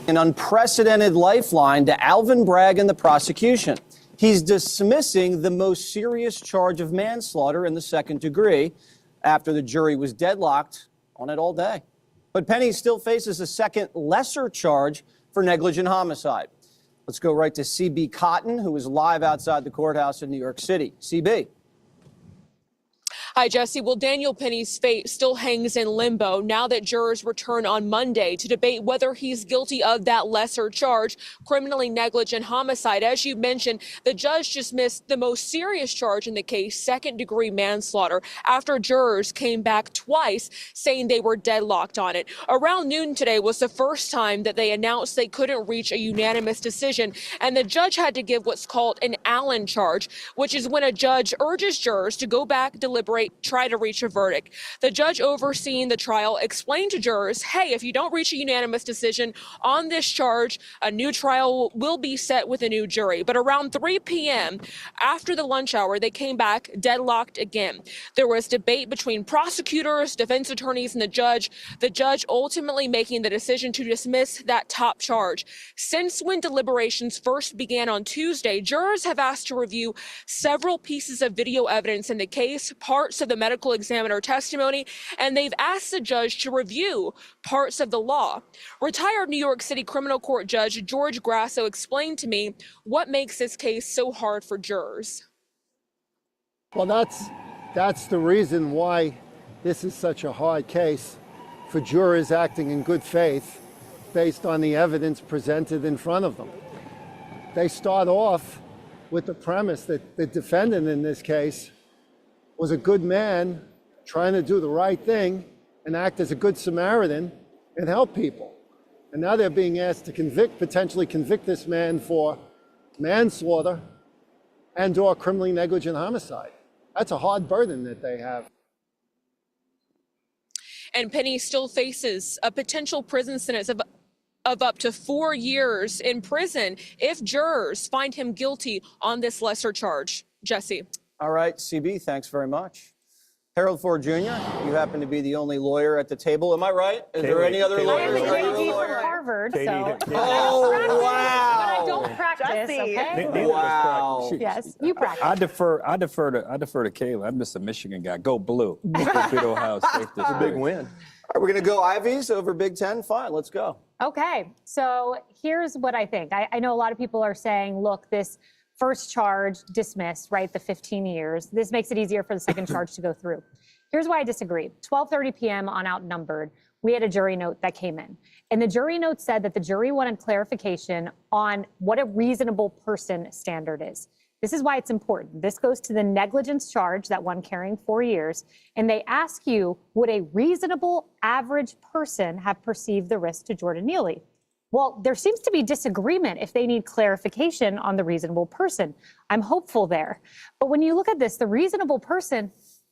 An unprecedented lifeline to Alvin Bragg and the prosecution. He's dismissing the most serious charge of manslaughter in the second degree after the jury was deadlocked on it all day. But Penny still faces a second lesser charge for negligent homicide. Let's go right to CB Cotton, who is live outside the courthouse in New York City. CB. Hi, Jesse. Well, Daniel Penny's fate still hangs in limbo now that jurors return on Monday to debate whether he's guilty of that lesser charge, criminally negligent homicide. As you mentioned, the judge dismissed the most serious charge in the case, second-degree manslaughter, after jurors came back twice saying they were deadlocked on it. Around noon today was the first time that they announced they couldn't reach a unanimous decision, and the judge had to give what's called an Allen charge, which is when a judge urges jurors to go back, deliberate, try to reach a verdict. The judge overseeing the trial explained to jurors, hey, if you don't reach a unanimous decision on this charge, a new trial will be set with a new jury. But around 3 p.m., after the lunch hour, they came back deadlocked again. There was debate between prosecutors, defense attorneys, and the judge ultimately making the decision to dismiss that top charge. Since when deliberations first began on Tuesday, jurors have asked to review several pieces of video evidence in the case, parts of the medical examiner testimony, and they've asked the judge to review parts of the law. Retired New York City criminal court judge George Grasso explained to me what makes this case so hard for jurors. Well, that's the reason why this is such a hard case for jurors acting in good faith based on the evidence presented in front of them. They start off with the premise that the defendant in this case was a good man trying to do the right thing and act as a good Samaritan and help people. And now they're being asked to potentially convict this man for manslaughter and/or criminally negligent homicide. That's a hard burden that they have. And Penny still faces a potential prison sentence of up to 4 years in prison if jurors find him guilty on this lesser charge. Jesse. All right, CB, thanks very much. Harold Ford Jr., you happen to be the only lawyer at the table. Am I right? Is there any other lawyers? I am a JD from Harvard, so. Oh, wow. But I don't practice, okay? Wow. Yes, you practice. I defer to Kayla. I'm just a Michigan guy. Go blue. Beat Ohio State this Big win. All right, we're going to go Ivies over Big Ten. Fine, let's go. Okay, so here's what I think. I know a lot of people are saying, look, this first charge dismissed, right, the 15 years. This makes it easier for the second charge to go through. Here's why I disagree. 12:30 p.m. on Outnumbered, we had a jury note that came in. And the jury note said that the jury wanted clarification on what a reasonable person standard is. This is why it's important. This goes to the negligence charge, that one carrying 4 years. And they ask you, would a reasonable average person have perceived the risk to Jordan Neely? Well, there seems to be disagreement if they need clarification on the reasonable person. I'm hopeful there. But when you look at this, the reasonable person,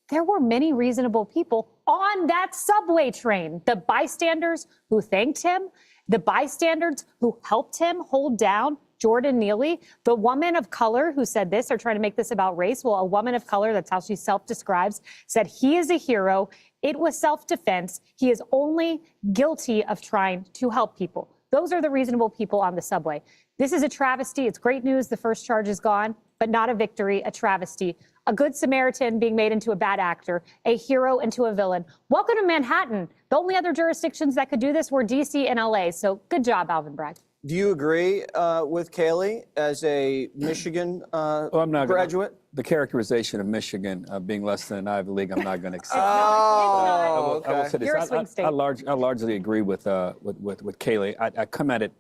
there were many reasonable people on that subway train. The bystanders who thanked him, the bystanders who helped him hold down Jordan Neely, the woman of color who said this, or trying to make this about race. Well, a woman of color, that's how she self-describes, said he is a hero. It was self-defense. He is only guilty of trying to help people. Those are the reasonable people on the subway. This is a travesty. It's great news. The first charge is gone, but not a victory, a travesty. A good Samaritan being made into a bad actor, a hero into a villain. Welcome to Manhattan. The only other jurisdictions that could do this were D.C. and L.A., so good job, Alvin Bragg. Do you agree with Kaylee as a Michigan graduate? The characterization of Michigan being less than an Ivy League, I'm not going to accept. Oh, I will say this. You're a swing state. I largely agree with Kaylee. I come at it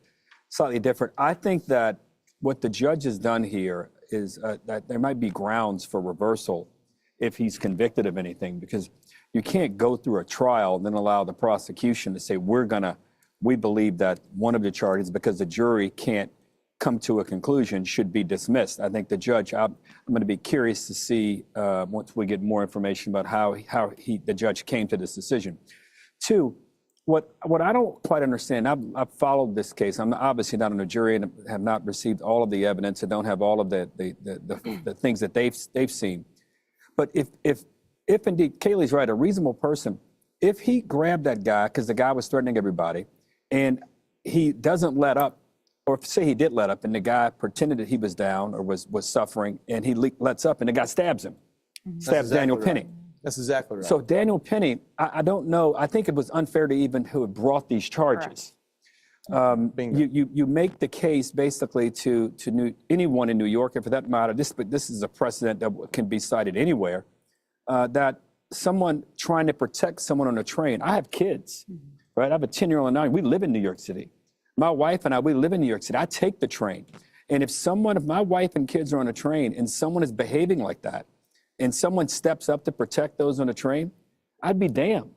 slightly different. I think that what the judge has done here is that there might be grounds for reversal if he's convicted of anything, because you can't go through a trial and then allow the prosecution to say, we believe that one of the charges, because the jury can't come to a conclusion, should be dismissed. I think the judge, I'm going to be curious to see once we get more information about how the judge came to this decision. Two, what I don't quite understand, I've followed this case. I'm obviously not on a jury and have not received all of the evidence and don't have all of the things that they've seen. But if indeed Kaylee's right, a reasonable person, if he grabbed that guy, because the guy was threatening everybody, and he doesn't let up, or say he did let up, and the guy pretended that he was down or was suffering, and he lets up, and the guy stabs him, stabs Daniel Penny. That's exactly right. So Daniel Penny, I don't know. I think it was unfair to even who had brought these charges. You make the case basically to anyone in New York, and for that matter, this is a precedent that can be cited anywhere, that someone trying to protect someone on a train. I have kids, right? I have a 10-year-old and 9. We live in New York City. My wife and I, we live in New York City. I take the train. And if my wife and kids are on a train and someone is behaving like that, and someone steps up to protect those on the train, I'd be damned.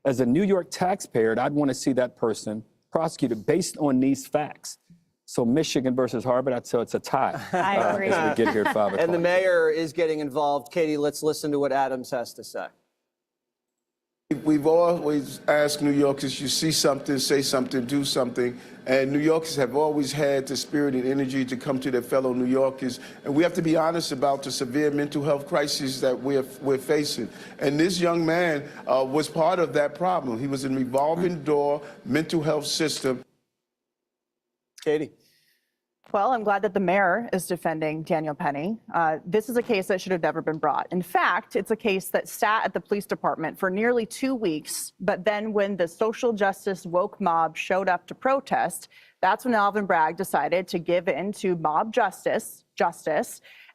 As a New York taxpayer, I'd want to see that person prosecuted based on these facts. So Michigan versus Harvard, I'd say it's a tie. I agree. As we get here at 5 o'clock. And the mayor is getting involved. Katie, let's listen to what Adams has to say. We've always asked New Yorkers, you see something, say something, do something. And New Yorkers have always had the spirit and energy to come to their fellow New Yorkers. And we have to be honest about the severe mental health crisis that we're facing. And this young man was part of that problem. He was in a revolving door mental health system. Katie. Well, I'm glad that the mayor is defending Daniel Penny. This is a case that should have never been brought. In fact, it's a case that sat at the police department for nearly 2 weeks. But then when the social justice woke mob showed up to protest, that's when Alvin Bragg decided to give in to mob justice,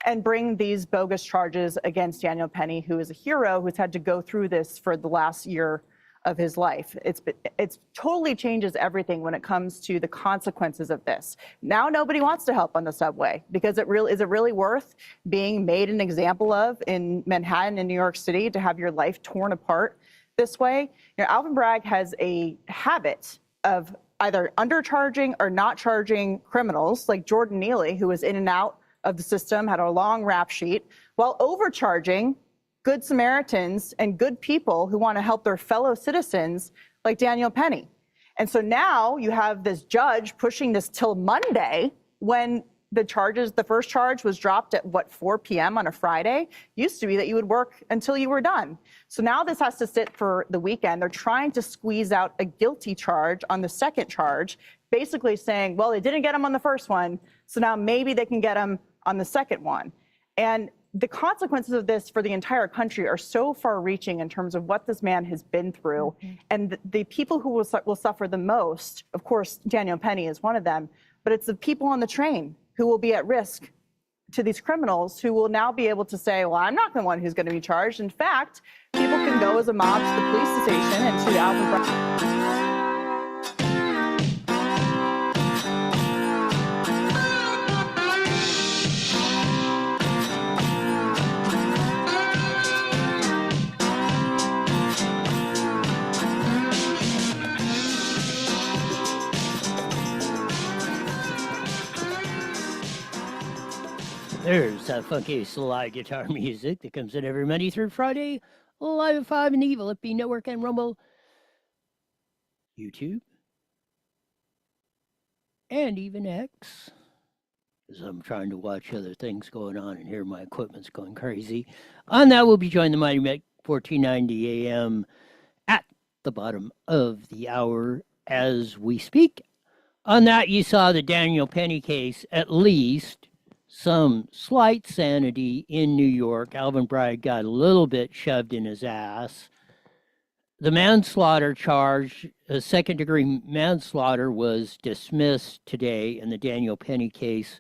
and bring these bogus charges against Daniel Penny, who is a hero who's had to go through this for the last year of his life. It's totally changes everything when it comes to the consequences of this. Now nobody wants to help on the subway because is it really worth being made an example of in Manhattan and New York City to have your life torn apart this way? You know, Alvin Bragg has a habit of either undercharging or not charging criminals like Jordan Neely, who was in and out of the system, had a long rap sheet, while overcharging good Samaritans and good people who want to help their fellow citizens like Daniel Penny. And so now you have this judge pushing this till Monday when the first charge was dropped at 4 p.m. on a Friday. Used to be that you would work until you were done. So now this has to sit for the weekend. They're trying to squeeze out a guilty charge on the second charge, basically saying, well, they didn't get him on the first one, so now maybe they can get him on the second one. And the consequences of this for the entire country are so far-reaching in terms of what this man has been through. And the people who will suffer the most, of course, Daniel Penny is one of them, but it's the people on the train who will be at risk to these criminals who will now be able to say, well, I'm not the one who's going to be charged. In fact, people can go as a mob to the police station and to Alvin Bragg. There's that funky slide guitar music that comes in every Monday through Friday, live at 5 in the Evil FB Network and Rumble, YouTube, and even X. As I'm trying to watch other things going on and here my equipment's going crazy. On that, we'll be joining the Mighty Mick 1490 AM at the bottom of the hour as we speak. On that, you saw the Daniel Penny case, at least some slight sanity in New York. Alvin Bragg got a little bit shoved in his ass. The manslaughter charge, second-degree manslaughter, was dismissed today in the Daniel Penny case.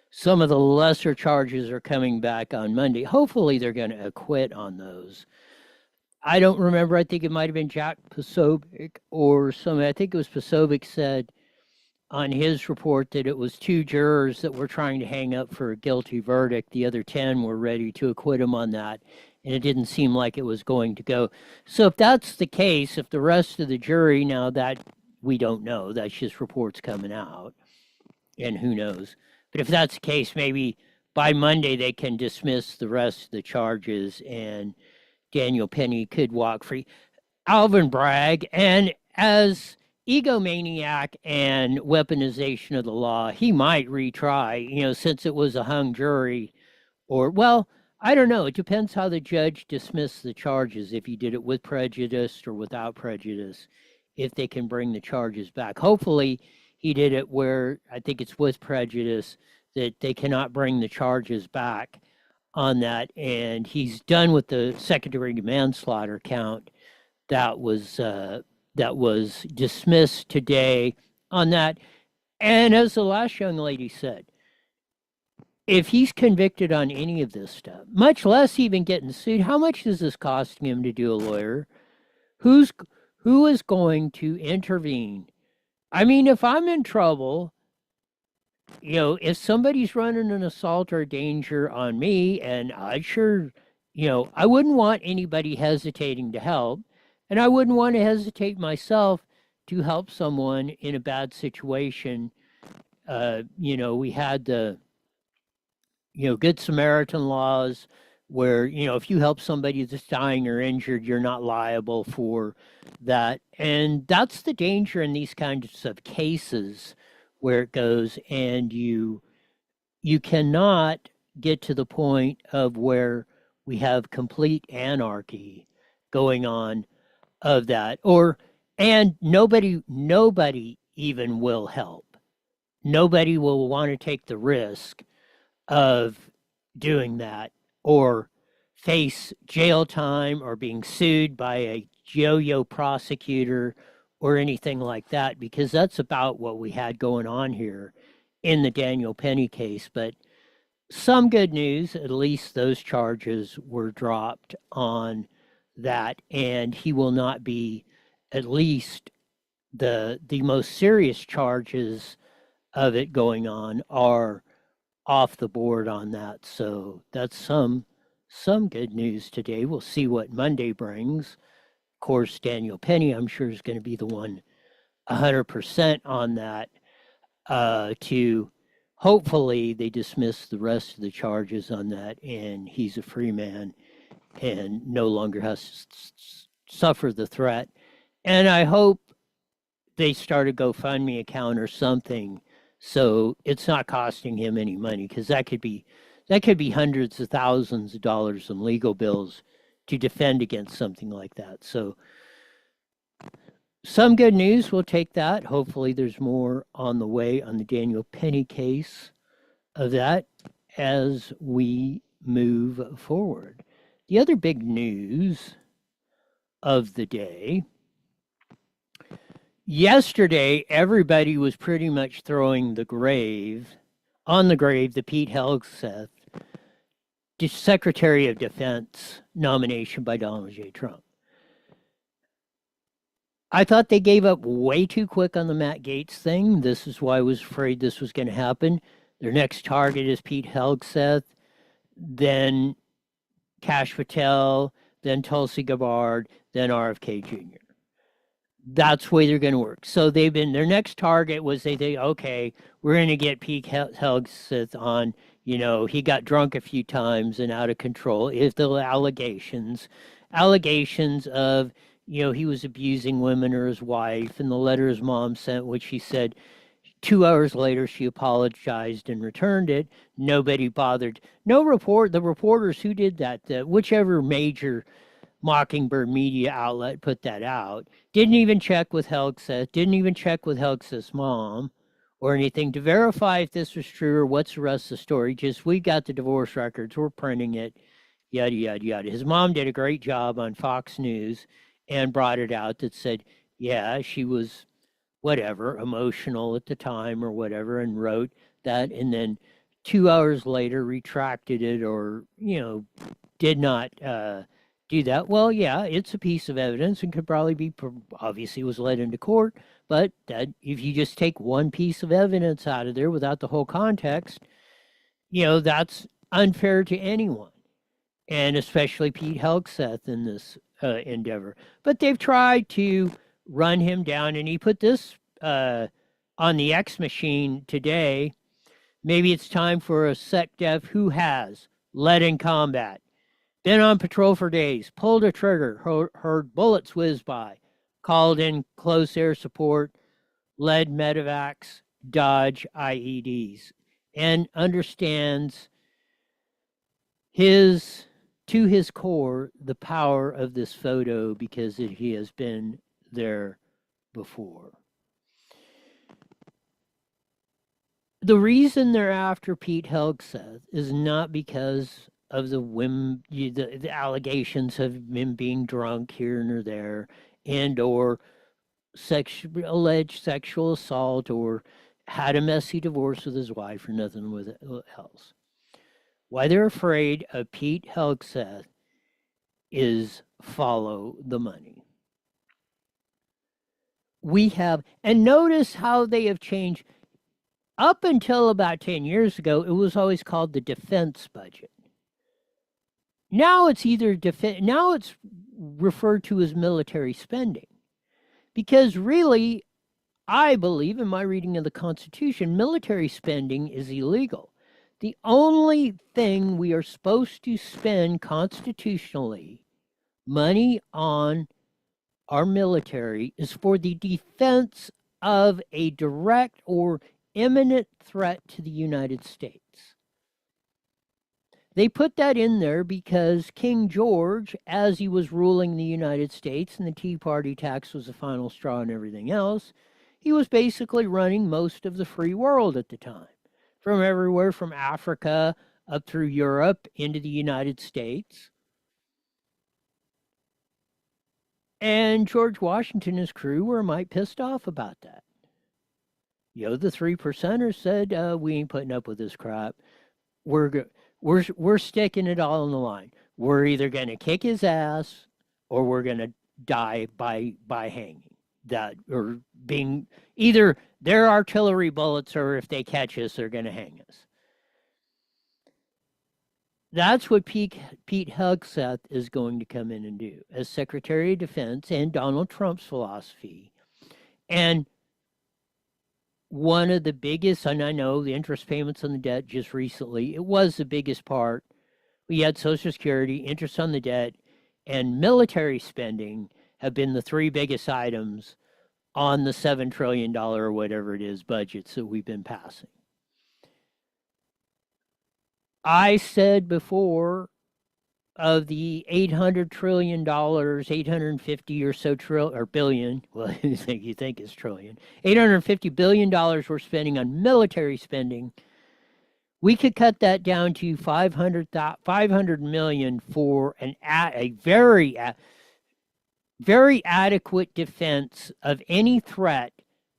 Some of the lesser charges are coming back on Monday. Hopefully they're going to acquit on those. I don't remember. I think it might have been Jack Posobiec or somebody. I think it was Posobiec said on his report that it was 2 jurors that were trying to hang up for a guilty verdict. The other 10 were ready to acquit him on that, and it didn't seem like it was going to go. So if that's the case, if the rest of the jury, now that we don't know, that's just reports coming out, and who knows. But if that's the case, maybe by Monday they can dismiss the rest of the charges and Daniel Penny could walk free. Alvin Bragg, and as egomaniac and weaponization of the law, he might retry, since it was a hung jury. Or, well, I don't know. It depends how the judge dismissed the charges, if he did it with prejudice or without prejudice. if they can bring the charges back. Hopefully, he did it where I think it's with prejudice that they cannot bring the charges back on that, and he's done with the second-degree manslaughter count that was dismissed today on that. And as the last young lady said, if he's convicted on any of this stuff, much less even getting sued, how much is this costing him to do a lawyer? Who is going to intervene? I mean, if I'm in trouble, if somebody's running an assault or danger on me, and I sure, I wouldn't want anybody hesitating to help, and I wouldn't want to hesitate myself to help someone in a bad situation. We had the, Good Samaritan laws where, if you help somebody that's dying or injured, you're not liable for that. And that's the danger in these kinds of cases where it goes, and you cannot get to the point of where we have complete anarchy going on of that, and nobody even will help. Nobody will want to take the risk of doing that or face jail time or being sued by a yo-yo prosecutor or anything like that, because that's about what we had going on here in the Daniel Penny case. But some good news, at least those charges were dropped on that, and he will not be, at least the most serious charges of it going on are off the board on that. So that's some good news today. We'll see what Monday brings. Of course, Daniel Penny, I'm sure, is going to be the one 100% on that, to hopefully they dismiss the rest of the charges on that, and he's a free man and no longer has to suffer the threat. And I hope they start a GoFundMe account or something so it's not costing him any money, because that could be hundreds of thousands of dollars in legal bills to defend against something like that. So some good news, we'll take that. Hopefully there's more on the way on the Daniel Penny case of that as we move forward. The other big news of the day, yesterday everybody was pretty much throwing the Pete Hegseth Secretary of Defense nomination by Donald J. Trump. I thought they gave up way too quick on the Matt Gaetz thing. This is why I was afraid this was going to happen. Their next target is Pete Hegseth, then Kash Patel, then Tulsi Gabbard, then RFK Jr. That's the way they're going to work. So their next target was they think, okay, we're going to get Pete Hegseth on, he got drunk a few times and out of control. If the allegations of, he was abusing women or his wife, and the letter his mom sent, which she said 2 hours later she apologized and returned it. Nobody bothered. The reporters who did that, whichever major Mockingbird media outlet put that out, didn't even check with Hegseth, didn't even check with Hegseth's mom or anything to verify if this was true or what's the rest of the story. Just, we got the divorce records, we're printing it, yada, yada, yada. His mom did a great job on Fox News and brought it out that said, yeah, she was whatever, emotional at the time or whatever, and wrote that, and then 2 hours later retracted it or, did not do that. Well, yeah, it's a piece of evidence and could probably be, obviously was led into court, but that if you just take one piece of evidence out of there without the whole context, that's unfair to anyone, and especially Pete Hegseth in this endeavor. But they've tried to run him down, and he put this on the X machine today. Maybe it's time for a SecDef who has led in combat, been on patrol for days, pulled a trigger, heard bullets whiz by, called in close air support, led medevacs, dodge IEDs, and understands to his core the power of this photo because he has been there before. The reason they're after Pete Hegseth is not because of the allegations of him being drunk here and or there, and or alleged sexual assault, or had a messy divorce with his wife, or nothing with it else. Why they're afraid of Pete Hegseth is follow the money. And notice how they have changed. Up until about 10 years ago, it was always called the defense budget. Now it's now it's referred to as military spending. Because really, I believe in my reading of the Constitution, military spending is illegal. The only thing we are supposed to spend constitutionally money on our military is for the defense of a direct or imminent threat to the United States. They put that in there because King George, as he was ruling the United States and the Tea Party tax was the final straw and everything else, he was basically running most of the free world at the time, from everywhere from Africa up through Europe into the United States. And George Washington and his crew were might pissed off about that. You know, the 3%ers said, we ain't putting up with this crap. We're sticking it all on the line. We're either going to kick his ass or we're going to die by hanging. That or being either their artillery bullets, or if they catch us, they're going to hang us. That's what Pete Hegseth is going to come in and do as Secretary of Defense, and Donald Trump's philosophy. And one of the biggest, and I know the interest payments on the debt just recently, it was the biggest part. We had Social Security, interest on the debt, and military spending have been the three biggest items on the $7 trillion or whatever it is budgets that we've been passing. I said before, of the $800 trillion, 850 or so billion, well, you think it's trillion, $850 billion we're spending on military spending, we could cut that down to 500 million for a very adequate defense of any threat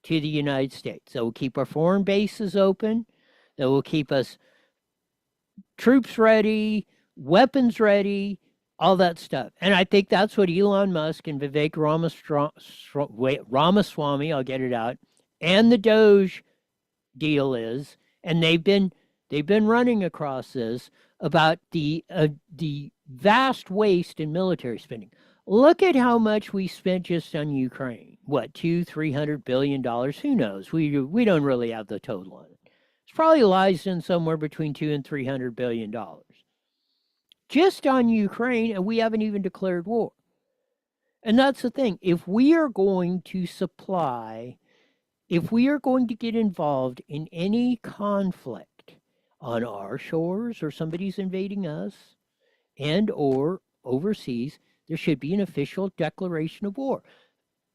to the United States. That will keep our foreign bases open. That will keep us troops ready, weapons ready, all that stuff. And I think that's what Elon Musk and Vivek Ramaswamy, I'll get it out, and the Doge deal is. And they've been running across this about the vast waste in military spending. Look at how much we spent just on Ukraine. What, $200-300 billion? Who knows? We don't really have the total on it. It's probably lies in somewhere between $200 and $300 billion. Just on Ukraine, and we haven't even declared war. And that's the thing. If we are going to get involved in any conflict on our shores, or somebody's invading us, and or overseas, there should be an official declaration of war.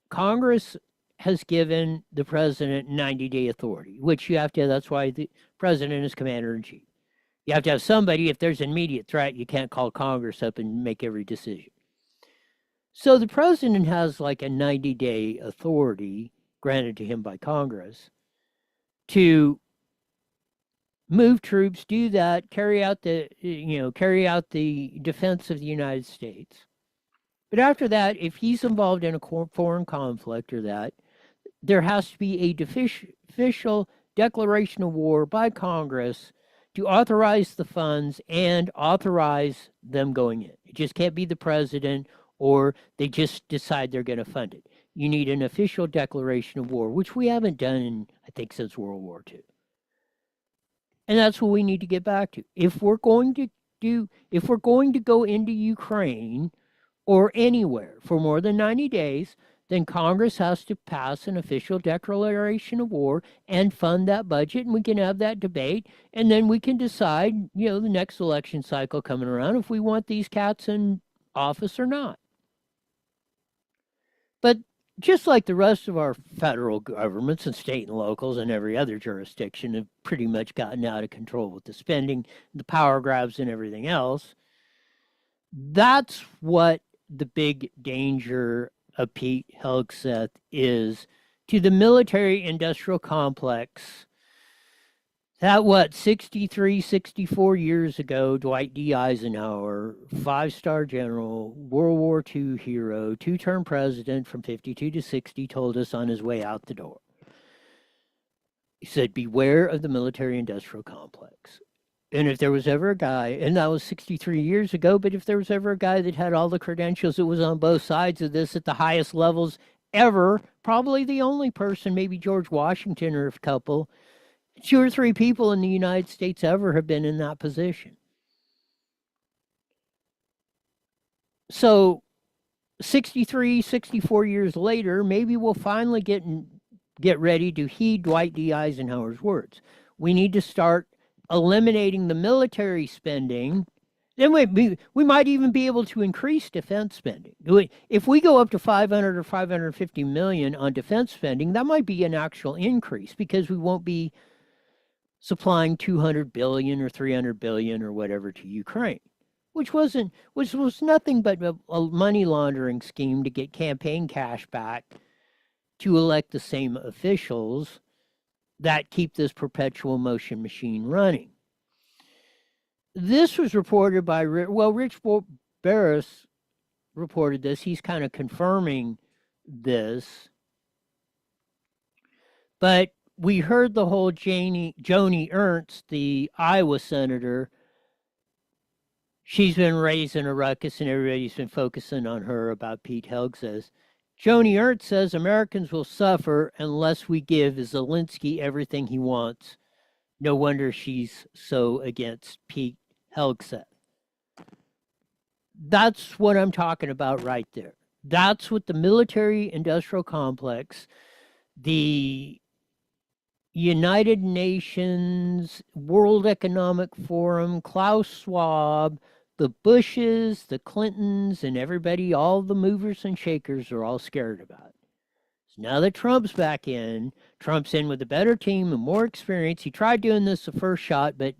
Congress has given the president 90-day authority, which you have to, that's why the president is commander-in-chief. You have to have somebody, if there's an immediate threat, you can't call Congress up and make every decision. So the president has like a 90-day authority granted to him by Congress to move troops, do that, carry out the defense of the United States. But after that, if he's involved in a foreign conflict or that, there has to be a official declaration of war by Congress to authorize the funds and authorize them going in. It just can't be the president, or they just decide they're going to fund it. You need an official declaration of war, which we haven't done, I think, since World War II. And that's what we need to get back to. If we're going to go into Ukraine or anywhere for more than 90 days, then Congress has to pass an official declaration of war and fund that budget, and we can have that debate, and then we can decide, the next election cycle coming around, if we want these cats in office or not. But just like the rest of our federal governments and state and locals and every other jurisdiction have pretty much gotten out of control with the spending, the power grabs, and everything else. That's what the big danger of Pete Hegseth is to the military industrial complex. That 63, 64 years ago, Dwight D. Eisenhower, 5-star general, World War II hero, 2-term president from 52 to 60, told us on his way out the door. He said, beware of the military industrial complex. And if there was ever a guy, and that was 63 years ago, but if there was ever a guy that had all the credentials that was on both sides of this at the highest levels ever, probably the only person, maybe George Washington or a couple, 2 or 3 people in the United States ever have been in that position. So 63, 64 years later, maybe we'll finally get ready to heed Dwight D. Eisenhower's words. We need to start eliminating the military spending. Then we might even be able to increase defense spending. If we go up to 500 or 550 million on defense spending, that might be an actual increase because we won't be supplying 200 billion or 300 billion or whatever to Ukraine, which was nothing but a money laundering scheme to get campaign cash back to elect the same officials that keep this perpetual motion machine running. This was reported by, Rich Barris reported this. He's kind of confirming this. But we heard the whole Joni Ernst, the Iowa senator, she's been raising a ruckus and everybody's been focusing on her about Pete Hegseth. Joni Ernst says Americans will suffer unless we give Zelensky everything he wants. No wonder she's so against Pete Hegseth. That's what I'm talking about right there. That's what the military industrial complex, the United Nations, World Economic Forum, Klaus Schwab, the Bushes, the Clintons, and everybody, all the movers and shakers are all scared about. So now that Trump's back in, Trump's in with a better team and more experience. He tried doing this the first shot, but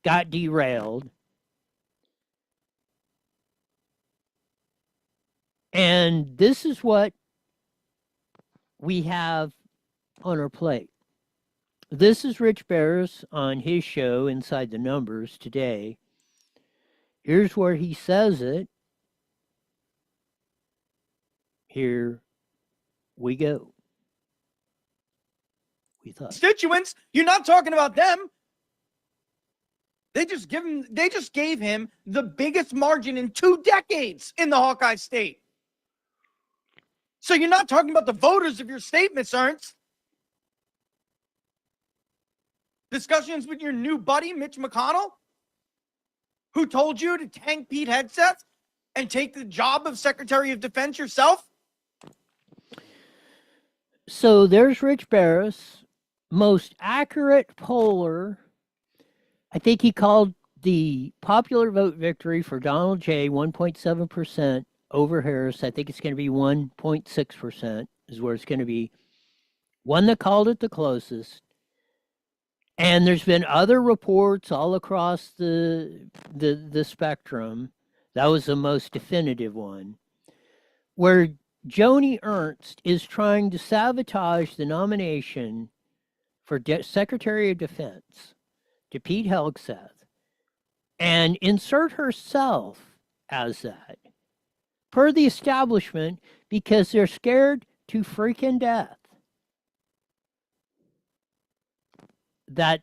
got derailed. And this is what we have on our plate. This is Rich Barris on his show, Inside the Numbers, today. Here's where he says it. Here we go. We thought. Constituents, you're not talking about them. They just gave him the biggest margin in 2 decades in the Hawkeye state. So you're not talking about the voters of your state, Miss Ernst. Discussions with your new buddy, Mitch McConnell, who told you to tank Pete Hegseth and take the job of Secretary of Defense yourself? So there's Rich Barris, most accurate poller. I think he called the popular vote victory for Donald J 1.7% over Harris. I think it's going to be 1.6% is where it's going to be. One that called it the closest. And there's been other reports all across the spectrum. That was the most definitive one, where Joni Ernst is trying to sabotage the nomination for Secretary of Defense to Pete Hegseth and insert herself as that, per the establishment, because they're scared to freaking death that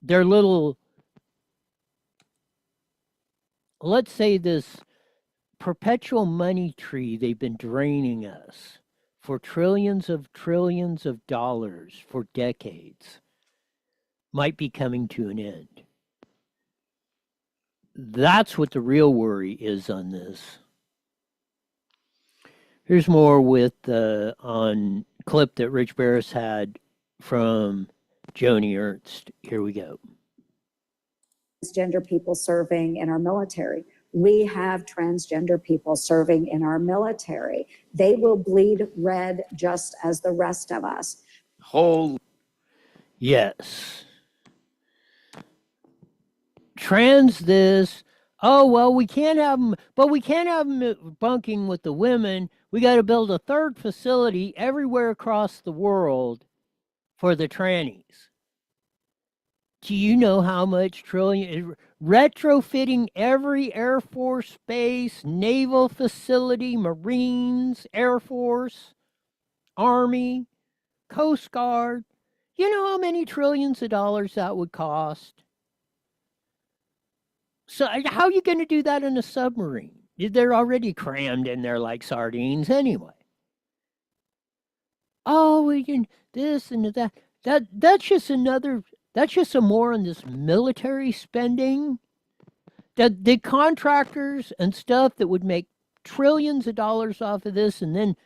their little, let's say, this perpetual money tree they've been draining us for trillions of dollars for decades might be coming to an end. That's what the real worry is on this. Here's more with on clip that Rich Barris had from Joni Ernst. Here we go. Transgender people serving in our military. We have transgender people serving in our military. They will bleed red just as the rest of us. Holy. Yes. Trans this. Oh, well, we can't have them, but we can't have them bunking with the women. We got to build a third facility everywhere across the world for the trannies. Do you know how much trillion retrofitting every Air Force base, naval facility, Marines, Air Force, Army, Coast Guard? You know how many trillions of dollars that would cost? So how are you going to do that in a submarine? They're already crammed in there like sardines anyway. Oh, we can this and that. That's just another. That's just some more on this military spending. The contractors and stuff that would make trillions of dollars off of this, and then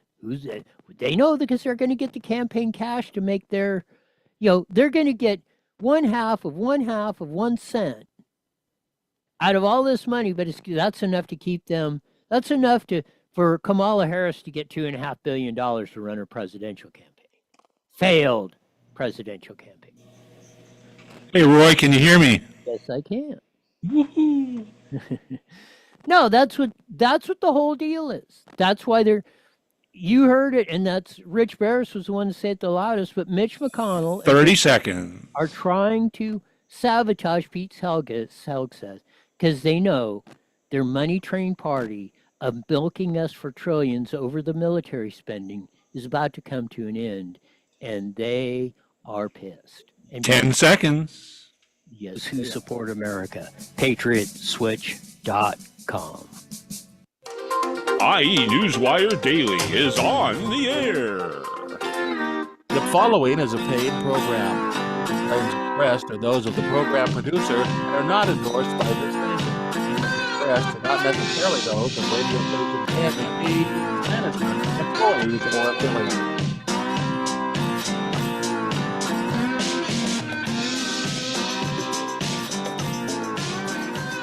they know because they're going to get the campaign cash to make their, they're going to get one half of 1 cent out of all this money, but that's enough to keep them. That's enough for Kamala Harris to get $2.5 billion to run her presidential campaign. Failed presidential campaign. Hey, Roy, can you hear me? Yes, I can. Woohoo! No, that's what the whole deal is. That's why you heard it, and that's Rich Barris was the one to say it the loudest, but Mitch McConnell 30 seconds. are trying to sabotage Pete Hegseth because they know their money-trained party of milking us for trillions over the military spending is about to come to an end, and they are pissed. And 10 seconds. Yes, who support America. PatriotSwitch.com. IE Newswire Daily is on the air. The following is a paid program. Claims expressed are those of the program producer and are not endorsed by this station. Expressed are not necessarily those of radio station KBB, management, employees, or affiliates.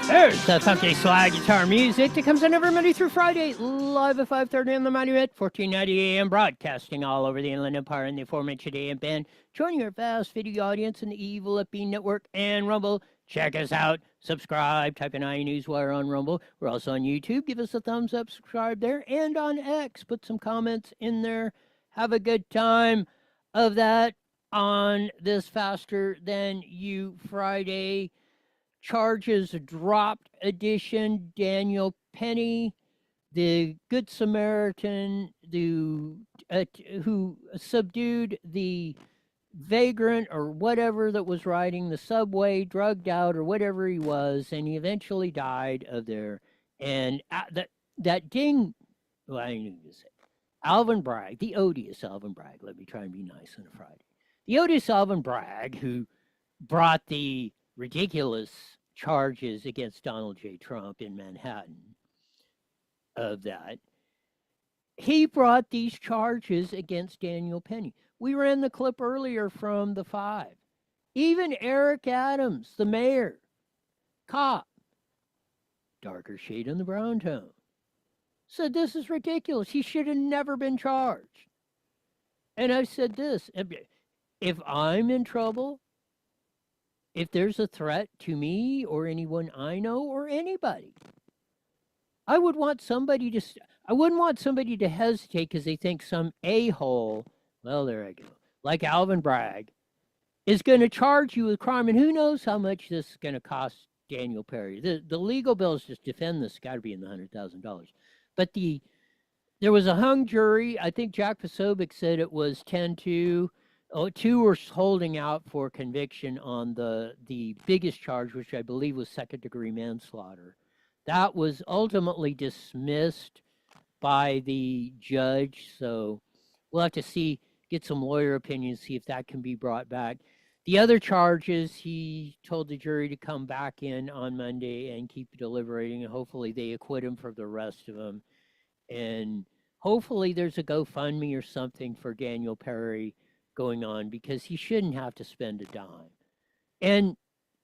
There's the funky slide guitar music that comes on every Monday through Friday, live at 5:30 on the Monument, 1490 AM, broadcasting all over the Inland Empire and the aforementioned AM band. Joining our vast video audience in the Evil at Bean Network and Rumble. Check us out. Subscribe. Type in IE Newswire on Rumble. We're also on YouTube. Give us a thumbs up. Subscribe there. And on X. Put some comments in there. Have a good time of that on this Faster Than You Friday. Charges dropped edition. Daniel Penny, the Good Samaritan, who subdued the vagrant or whatever that was riding the subway, drugged out or whatever he was, and he eventually died of there. And that ding, well, I didn't even say Alvin Bragg, the odious Alvin Bragg. Let me try and be nice on a Friday. The odious Alvin Bragg, who brought the ridiculous charges against Donald J. Trump in Manhattan of that. He brought these charges against Daniel Penny. We ran the clip earlier from the 5. Even Eric Adams, the mayor, cop, darker shade in the brown tone, said this is ridiculous. He should have never been charged. And I said this, if I'm in trouble, if there's a threat to me or anyone I know or anybody, I wouldn't want somebody to hesitate because they think some a-hole, well, there I go, like Alvin Bragg, is going to charge you with crime. And who knows how much this is going to cost Daniel Perry. The legal bills to defend this got to be in the $100,000. But there was a hung jury. I think Jack Posobiec said it was 10-2. Oh, 2 were holding out for conviction on the biggest charge, which I believe was second-degree manslaughter. That was ultimately dismissed by the judge, so we'll have to get some lawyer opinions, see if that can be brought back. The other charges, he told the jury to come back in on Monday and keep deliberating, and hopefully they acquit him for the rest of them. And hopefully there's a GoFundMe or something for Daniel Perry going on, because he shouldn't have to spend a dime. And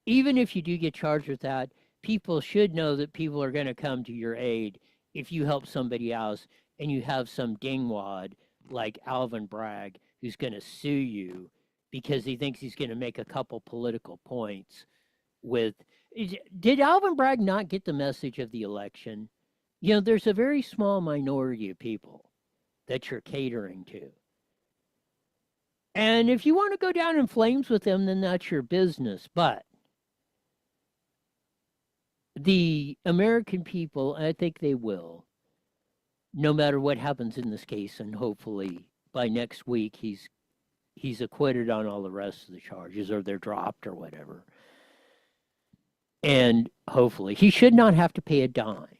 even if you do get charged with that, people should know that people are going to come to your aid if you help somebody else and you have some dingwad like Alvin Bragg who's going to sue you because he thinks he's going to make a couple political points with. Did Alvin Bragg not get the message of the election? You know, there's a very small minority of people that you're catering to. And if you want to go down in flames with them, then that's your business. But the American people, I think they will, no matter what happens in this case, and hopefully by next week he's acquitted on all the rest of the charges, or they're dropped or whatever. And hopefully he should not have to pay a dime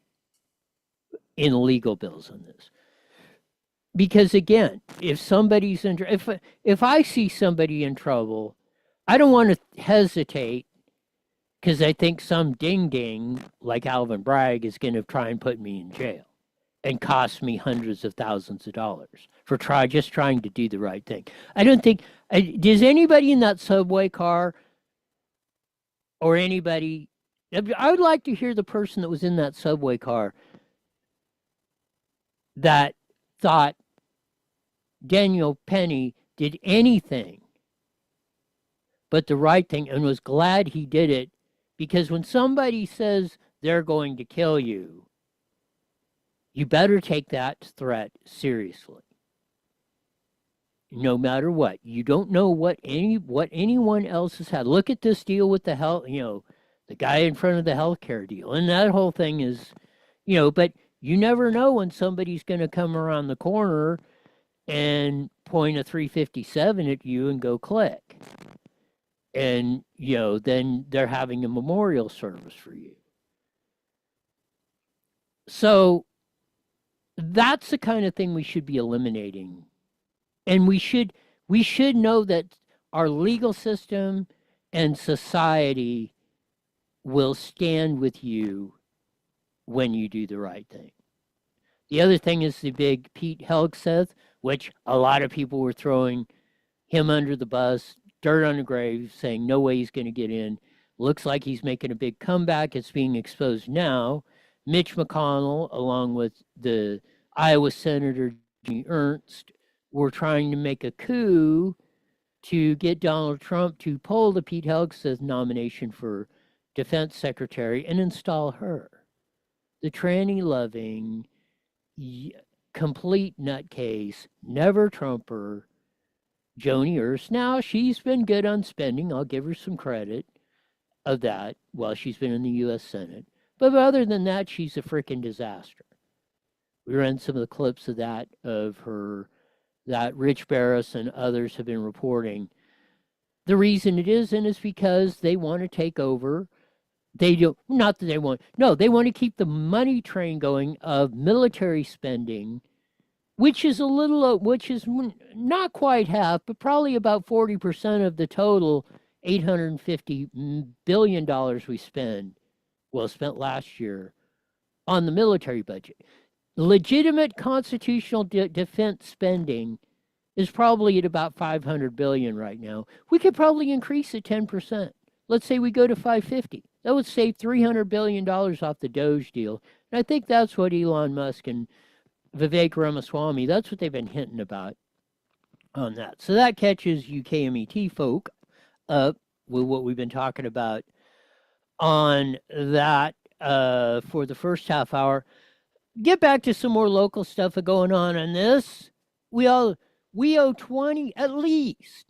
in legal bills on this. Because again, if somebody's in, if I see somebody in trouble, I don't want to hesitate because I think some ding like Alvin Bragg is going to try and put me in jail and cost me hundreds of thousands of dollars for just trying to do the right thing. I don't think, does anybody in that subway car or anybody, I would like to hear the person that was in that subway car that thought Daniel Penny did anything but the right thing and was glad he did it, because when somebody says they're going to kill you, you better take that threat seriously. No matter what. You don't know what anyone else has had. Look at this deal with the the guy in front of the healthcare deal. And that whole thing is, but you never know when somebody's going to come around the corner and point a 357 at you and go click. And, then they're having a memorial service for you. So that's the kind of thing we should be eliminating. And we should know that our legal system and society will stand with you when you do the right thing. The other thing is the big Pete Hegseth, which a lot of people were throwing him under the bus, dirt on the grave, saying no way he's going to get in. Looks like he's making a big comeback. It's being exposed now. Mitch McConnell, along with the Iowa Senator Jimmy Ernst, were trying to make a coup to get Donald Trump to pull the Pete Hegseth nomination for Defense Secretary and install her. The tranny-loving, complete nutcase, never Trumper, Joni Ernst. Now, she's been good on spending. I'll give her some credit of that while she's been in the U.S. Senate. But other than that, she's a freaking disaster. We ran some of the clips of that, that Rich Barris and others have been reporting. The reason it isn't is because they want to take over. They do not that they want. No, they want to keep the money train going of military spending, which is not quite half, but probably about 40% of the total $850 billion we spent last year on the military budget. Legitimate constitutional defense spending is probably at about $500 billion right now. We could probably increase it 10%. Let's say we go to $550. That would save $300 billion off the Doge deal. And I think that's what Elon Musk and Vivek Ramaswamy, that's what they've been hinting about on that. So that catches UKMET folk up with what we've been talking about on that for the first half hour. Get back to some more local stuff going on this. We owe at least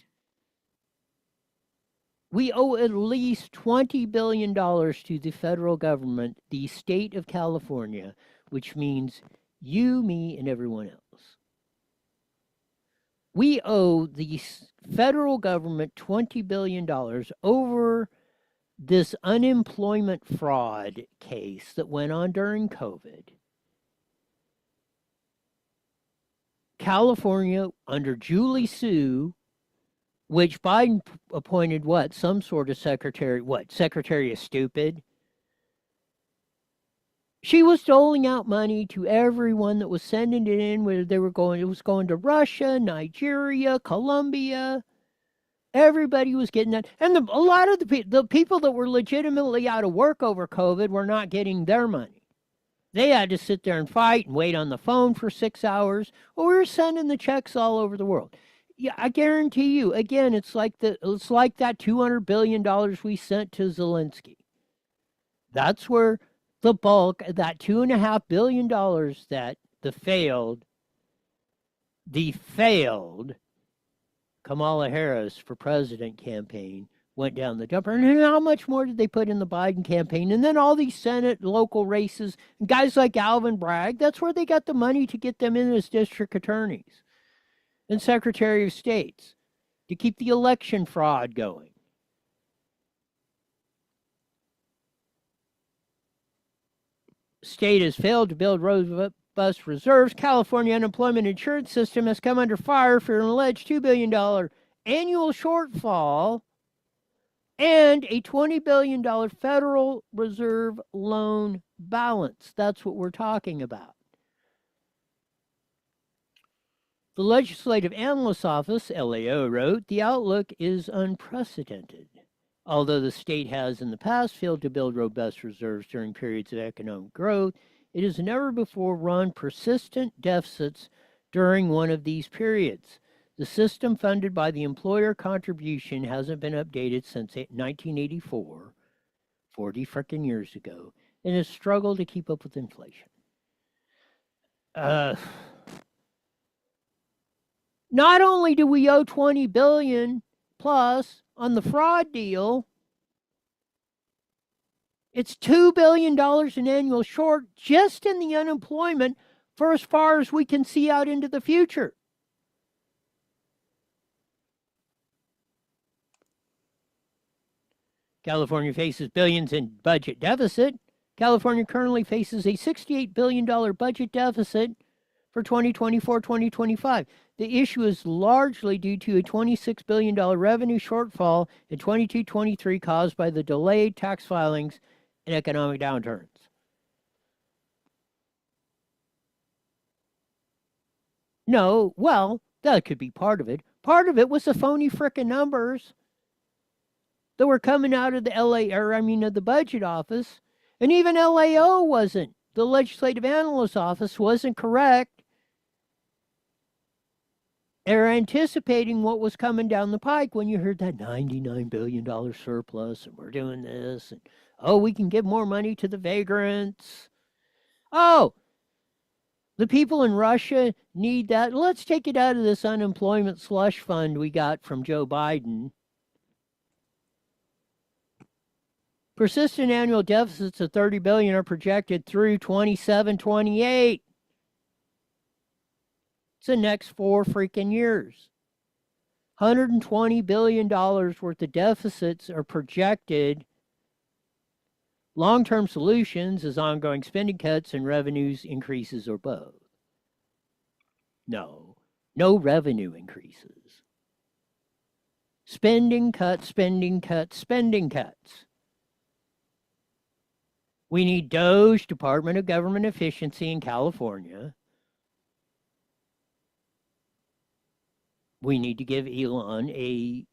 $20 billion to the federal government, the state of California, which means you, me, and everyone else. We owe the federal government $20 billion over this unemployment fraud case that went on during COVID. California, under Julie Su, which Biden appointed some sort of secretary, Secretary of Stupid? She was doling out money to everyone that was sending it in, where it was going to Russia, Nigeria, Colombia. Everybody was getting that. And a lot of the people that were legitimately out of work over COVID were not getting their money. They had to sit there and fight and wait on the phone for 6 hours. Well, we were sending the checks all over the world. Yeah, I guarantee you, again, it's like that $200 billion we sent to Zelensky. That's where the bulk, that $2.5 billion that the failed Kamala Harris for president campaign went down the dumper. And how much more did they put in the Biden campaign? And then all these Senate local races, guys like Alvin Bragg, that's where they got the money to get them in as district attorneys and secretary of states to keep the election fraud going. State has failed to build robust reserves. California unemployment insurance system has come under fire for an alleged $2 billion annual shortfall and a $20 billion Federal Reserve loan balance. That's what we're talking about. The Legislative Analyst's Office, LAO, wrote, the outlook is unprecedented. Although the state has in the past failed to build robust reserves during periods of economic growth, it has never before run persistent deficits during one of these periods. The system funded by the employer contribution hasn't been updated since 1984, 40 frickin' years ago, and has struggled to keep up with inflation. Not only do we owe $20 billion plus on the fraud deal, it's $2 billion in annual short just in the unemployment for as far as we can see out into the future. California faces billions in budget deficit. California currently faces a $68 billion budget deficit for 2024-2025. The issue is largely due to a $26 billion revenue shortfall in 22-23 caused by the delayed tax filings and economic downturns. No, well, that could be part of it. Part of it was the phony frickin' numbers that were coming out of the budget office. And even LAO wasn't. The Legislative Analyst's Office wasn't correct. They're anticipating what was coming down the pike when you heard that $99 billion surplus and we're doing this. And, oh, we can give more money to the vagrants. Oh, the people in Russia need that. Let's take it out of this unemployment slush fund we got from Joe Biden. Persistent annual deficits of $30 billion are projected through 27-28. It's the next 4 freaking years. $120 billion worth of deficits are projected. Long-term solutions is ongoing spending cuts and revenues increases or both. No revenue increases. Spending cuts, spending cuts, spending cuts. We need DOGE, Department of Government Efficiency in California. We need to give Elon a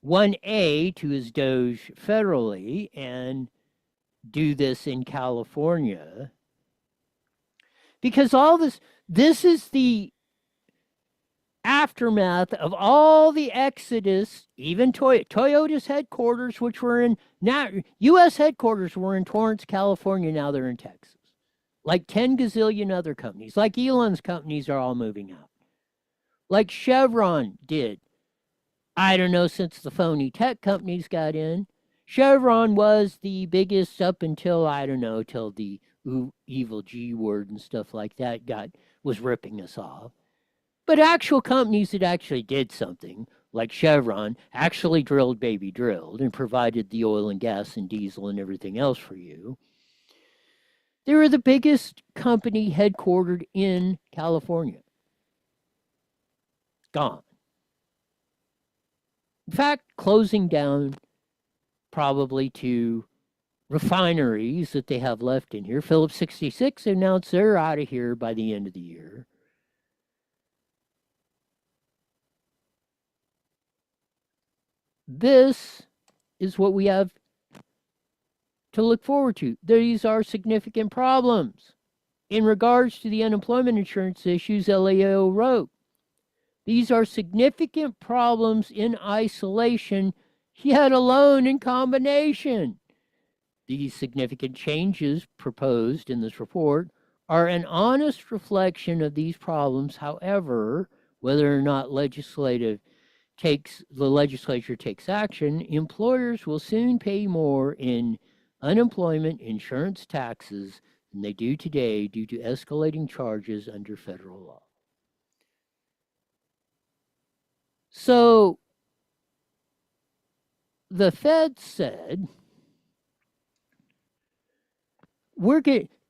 1A to his DOGE federally and do this in California. Because all this is the aftermath of all the exodus, even Toyota's headquarters, which were in, now U.S. headquarters were in Torrance, California, now they're in Texas. Like 10 gazillion other companies, like Elon's companies are all moving out. Like Chevron did. I don't know, since the phony tech companies got in. Chevron was the biggest up until, I don't know, till the evil G word and stuff like that was ripping us off. But actual companies that actually did something, like Chevron, actually drilled and provided the oil and gas and diesel and everything else for you. They were the biggest company headquartered in California. Gone. In fact, closing down probably to refineries that they have left in here. Phillips 66 announced they're out of here by the end of the year. this is what we have to look forward to. These are significant problems. In regards to the unemployment insurance issues, LAO wrote, these are significant problems in isolation, yet alone in combination. These significant changes proposed in this report are an honest reflection of these problems. However, whether or not the legislature takes action, employers will soon pay more in unemployment insurance taxes than they do today due to escalating charges under federal law. So the Fed said,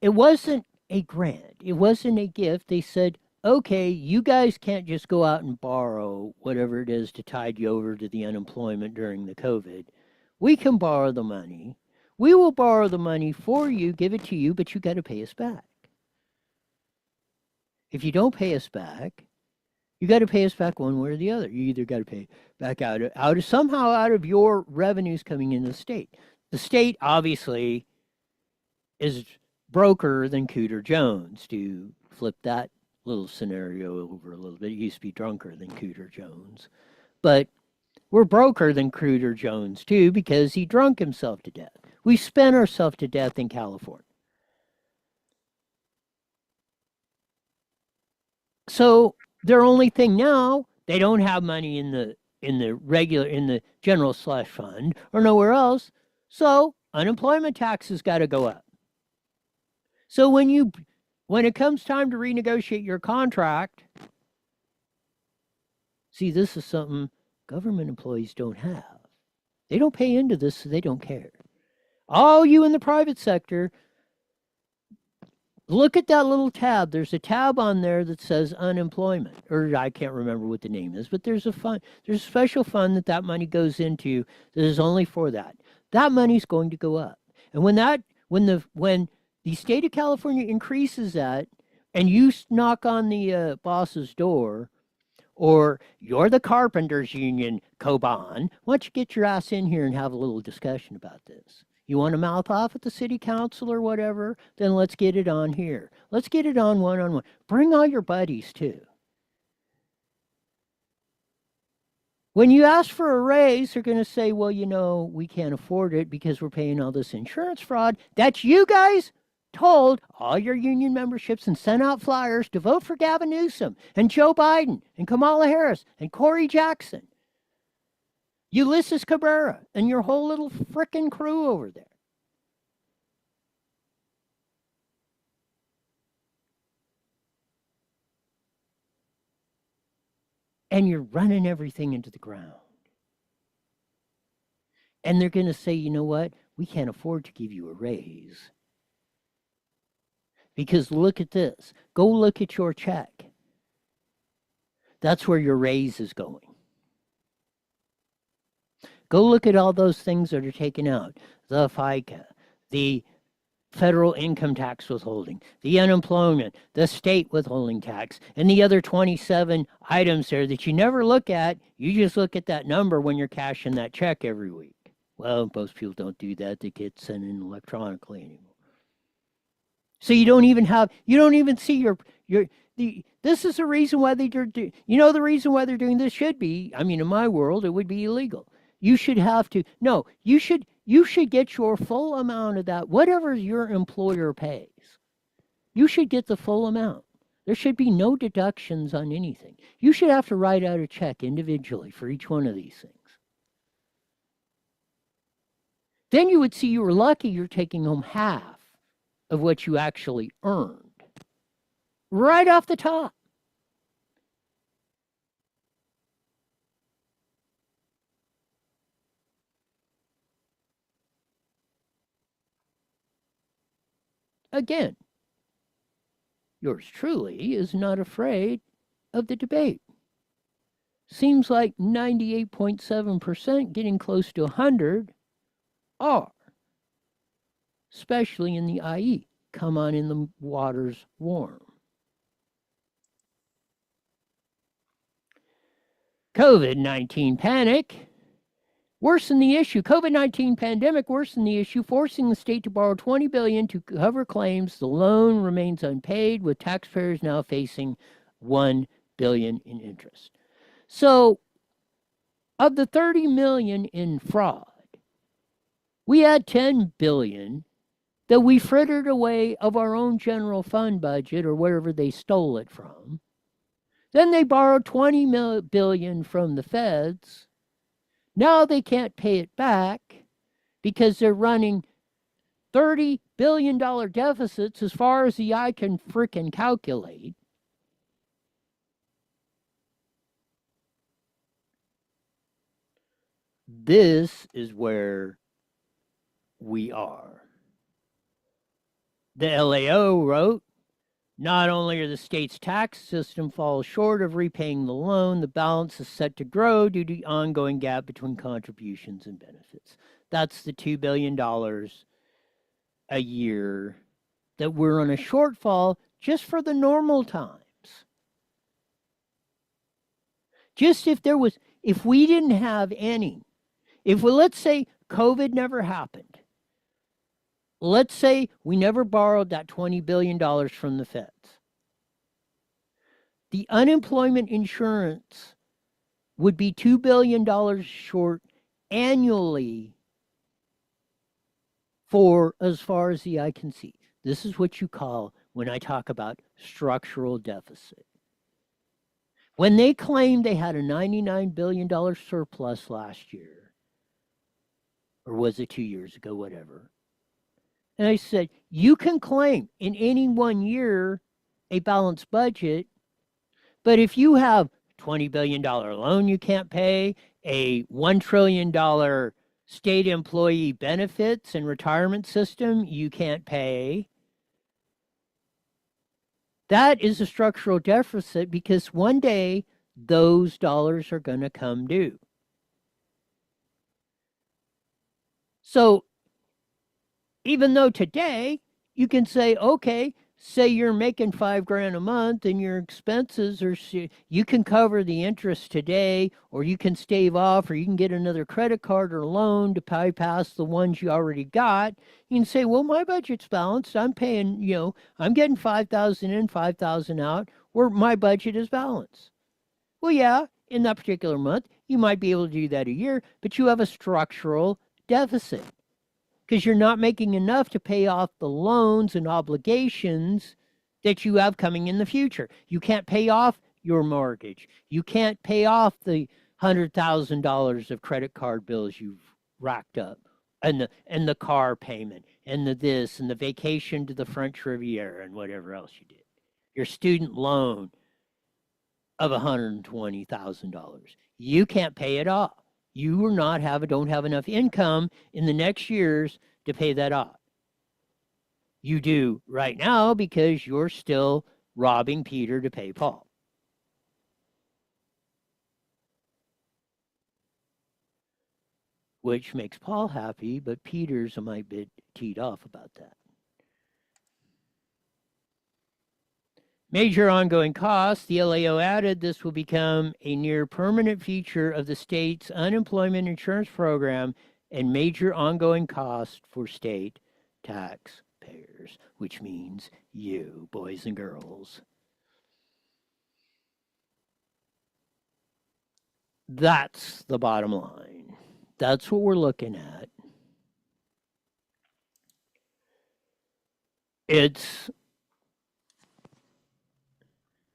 it wasn't a grant, it wasn't a gift. They said, okay, you guys can't just go out and borrow whatever it is to tide you over to the unemployment during the COVID. We can borrow the money. We will borrow the money for you, give it to you, but you got to pay us back. If you don't pay us back, you got to pay us back one way or the other. You either got to pay back out of your revenues coming into the state. The state obviously is broker than Cooter Jones, to flip that little scenario over a little bit. It used to be drunker than Cooter Jones. But we're broker than Cooter Jones too, because he drunk himself to death. We spent ourselves to death in California. So their only thing now, they don't have money in the general slush fund or nowhere else. So unemployment taxes got to go up. So when it comes time to renegotiate your contract, see, this is something government employees don't have. They don't pay into this, so they don't care. All you in the private sector, look at that little tab. There's a tab on there that says unemployment, or I can't remember what the name is, but there's a special fund that money goes into that is only for that. That money's going to go up. And when the state of California increases that, and you knock on the boss's door, or you're the carpenters union, Coban, why don't you get your ass in here and have a little discussion about this? You want to mouth off at the city council or whatever? Then let's get it on here. Let's get it on one-on-one. Bring all your buddies too. When you ask for a raise, they're going to say, well, we can't afford it because we're paying all this insurance fraud. That's you guys told all your union memberships and sent out flyers to vote for Gavin Newsom and Joe Biden and Kamala Harris and Corey Jackson, Ulysses Cabrera, and your whole little frickin' crew over there. And you're running everything into the ground. And they're going to say, you know what? We can't afford to give you a raise. Because look at this. Go look at your check. That's where your raise is going. Go look at all those things that are taken out. The FICA, the federal income tax withholding, the unemployment, the state withholding tax, and the other 27 items there that you never look at. You just look at that number when you're cashing that check every week. Well, most people don't do that. They get sent in electronically anymore. So you don't even see this is the reason why the reason why they're doing this should be, in my world, it would be illegal. You should get your full amount of that, whatever your employer pays. You should get the full amount. There should be no deductions on anything. You should have to write out a check individually for each one of these things. Then you would see you were lucky you're taking home half of what you actually earned. Right off the top. Again, yours truly is not afraid of the debate. Seems like 98.7%, getting close to 100, are, especially in the IE. Come on in, the water's warm. COVID-19 panic worsened the issue. COVID-19 pandemic worsened the issue, forcing the state to borrow $20 billion to cover claims. The loan remains unpaid, with taxpayers now facing $1 billion in interest. So, of the $30 million in fraud, we had $10 billion that we frittered away of our own general fund budget or wherever they stole it from. Then they borrowed $20 billion from the feds. Now they can't pay it back because they're running $30 billion deficits as far as the eye can frickin' calculate. This is where we are. The LAO wrote, not only are the state's tax system falls short of repaying the loan, the balance is set to grow due to the ongoing gap between contributions and benefits. That's the $2 billion a year that we're on a shortfall just for the normal times. Just if we didn't have any, let's say COVID never happened. Let's say we never borrowed that $20 billion from the feds. The unemployment insurance would be $2 billion short annually for as far as the eye can see. This is what you call, when I talk about structural deficit. When they claimed they had a $99 billion surplus last year, or was it 2 years ago, whatever. And I said, you can claim in any 1 year a balanced budget, but if you have $20 billion loan you can't pay, a $1 trillion state employee benefits and retirement system you can't pay, that is a structural deficit because one day those dollars are going to come due. So even though today you can say, okay, say you're making $5,000 a month and your expenses are, you can cover the interest today, or you can stave off, or you can get another credit card or loan to bypass the ones you already got. You can say, well, my budget's balanced. I'm paying, I'm getting $5,000 in, $5,000 out, where my budget is balanced. Well, yeah, in that particular month, you might be able to do that a year, but you have a structural deficit because you're not making enough to pay off the loans and obligations that you have coming in the future. You can't pay off your mortgage. You can't pay off the $100,000 of credit card bills you've racked up, and the car payment, and the this, and the vacation to the French Riviera, and whatever else you did. Your student loan of $120,000. You can't pay it off. You don't have enough income in the next years to pay that off. You do right now because you're still robbing Peter to pay Paul. Which makes Paul happy, but Peter's a mite bit teed off about that. Major ongoing costs, the LAO added, this will become a near permanent feature of the state's unemployment insurance program and major ongoing cost for state taxpayers, which means you, boys and girls. That's the bottom line. That's what we're looking at. It's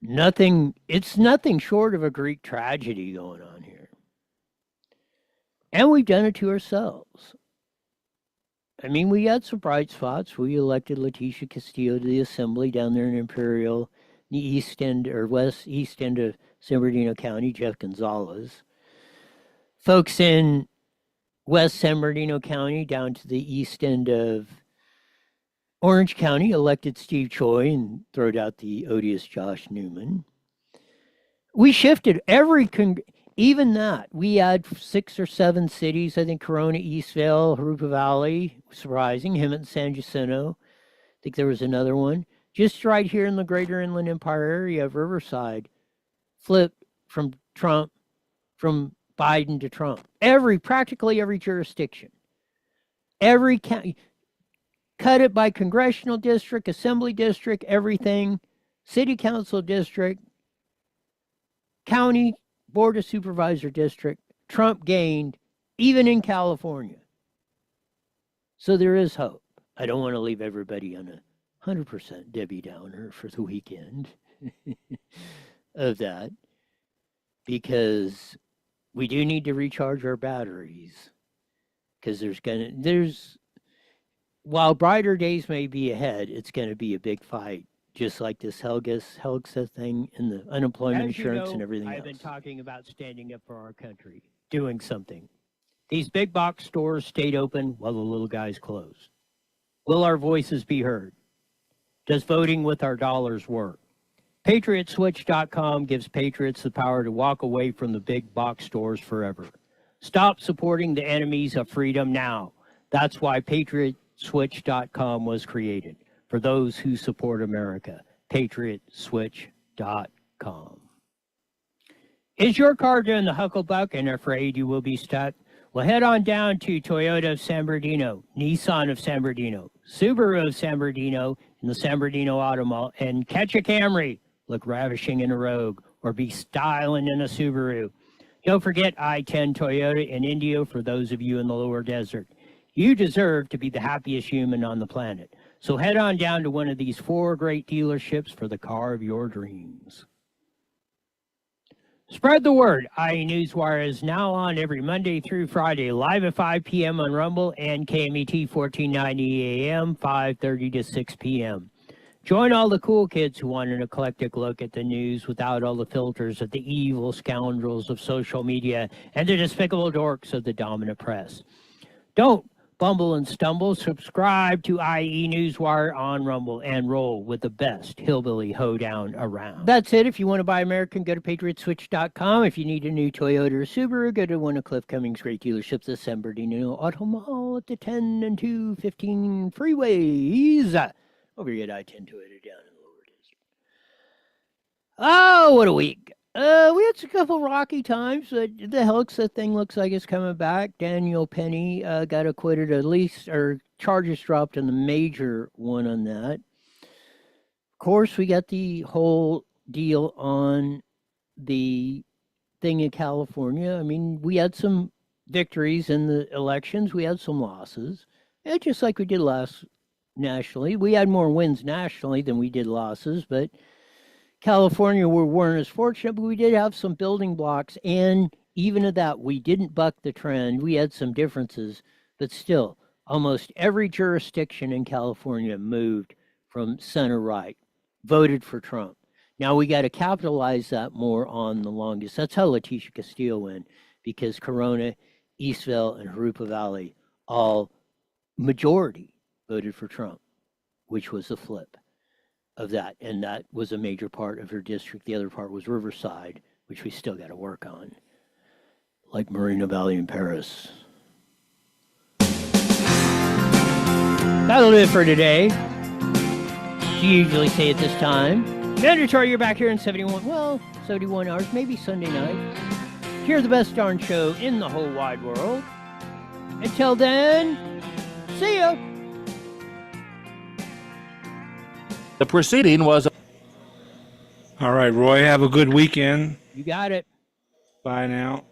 nothing short of a Greek tragedy going on here. And we've done it to ourselves. I mean, we had some bright spots. We elected Leticia Castillo to the assembly down there in Imperial, the east end or east end of San Bernardino County, Jeff Gonzalez. Folks in West San Bernardino County down to the east end of Orange County elected Steve Choi and throwed out the odious Josh Newman. We shifted even that. We had 6 or 7 cities, I think Corona, Eastvale, Harupa Valley, surprising, him and San Jacinto. I think there was another one. Just right here in the greater Inland Empire area of Riverside, flipped from Trump, from Biden to Trump. Practically every jurisdiction. Every county. Cut it by congressional district, assembly district, everything. City council district, county board of supervisor district. Trump gained, even in California. So there is hope. I don't want to leave everybody on a 100% Debbie Downer for the weekend of that, because we do need to recharge our batteries, because while brighter days may be ahead, it's going to be a big fight, just like this Helga thing and the unemployment insurance and everything else. I've been talking about standing up for our country, doing something. These big box stores stayed open while the little guys closed. Will our voices be heard? Does voting with our dollars work? PatriotSwitch.com gives patriots the power to walk away from the big box stores forever. Stop supporting the enemies of freedom now. That's why PatriotSwitch.com was created, for those who support America. PatriotSwitch.com. Is your car doing the hucklebuck and afraid you will be stuck? Well, head on down to Toyota of San Bernardino, Nissan of San Bernardino, Subaru of San Bernardino, in the San Bernardino Auto Mall, and catch a Camry, look ravishing in a Rogue, or be styling in a Subaru. Don't forget I-10 Toyota and Indio for those of you in the lower desert. You deserve to be the happiest human on the planet. So head on down to one of these 4 great dealerships for the car of your dreams. Spread the word. IE Newswire is now on every Monday through Friday, live at 5 p.m. on Rumble and KMET 1490 AM, 5:30 to 6 p.m. Join all the cool kids who want an eclectic look at the news without all the filters of the evil scoundrels of social media and the despicable dorks of the dominant press. Don't bumble and stumble. Subscribe to IE Newswire on Rumble and roll with the best hillbilly hoedown around. That's it. If you want to buy American, go to PatriotSwitch.com. If you need a new Toyota or Subaru, go to one of Cliff Cummings' great dealerships at San Bernardino Auto Mall at the 10 and 215 freeways. Over here at I-10 Toyota down in the lower district. Oh, what a week. We had a couple rocky times. The Helga thing looks like it's coming back. Daniel Penny got acquitted, at least, or charges dropped on the major one on that. Of course, we got the whole deal on the thing in California. I mean, we had some victories in the elections. We had some losses. And just like we did last nationally. We had more wins nationally than we did losses, but California, we weren't as fortunate, but we did have some building blocks, and even at that, we didn't buck the trend. We had some differences, but still, almost every jurisdiction in California moved from center right, voted for Trump. Now we got to capitalize that more on the longest. That's how Leticia Castillo went, because Corona, Eastville, and Harupa Valley all majority voted for Trump, which was a flip of that, and that was a major part of her district. The other part was Riverside, which we still got to work on, like Moreno Valley and Paris. That'll do it for today. You usually say at this time. Mandatory, you're back here in 71 hours, maybe Sunday night. Hear the best darn show in the whole wide world. Until then, see ya. The proceeding was... All right, Roy, have a good weekend. You got it. Bye now.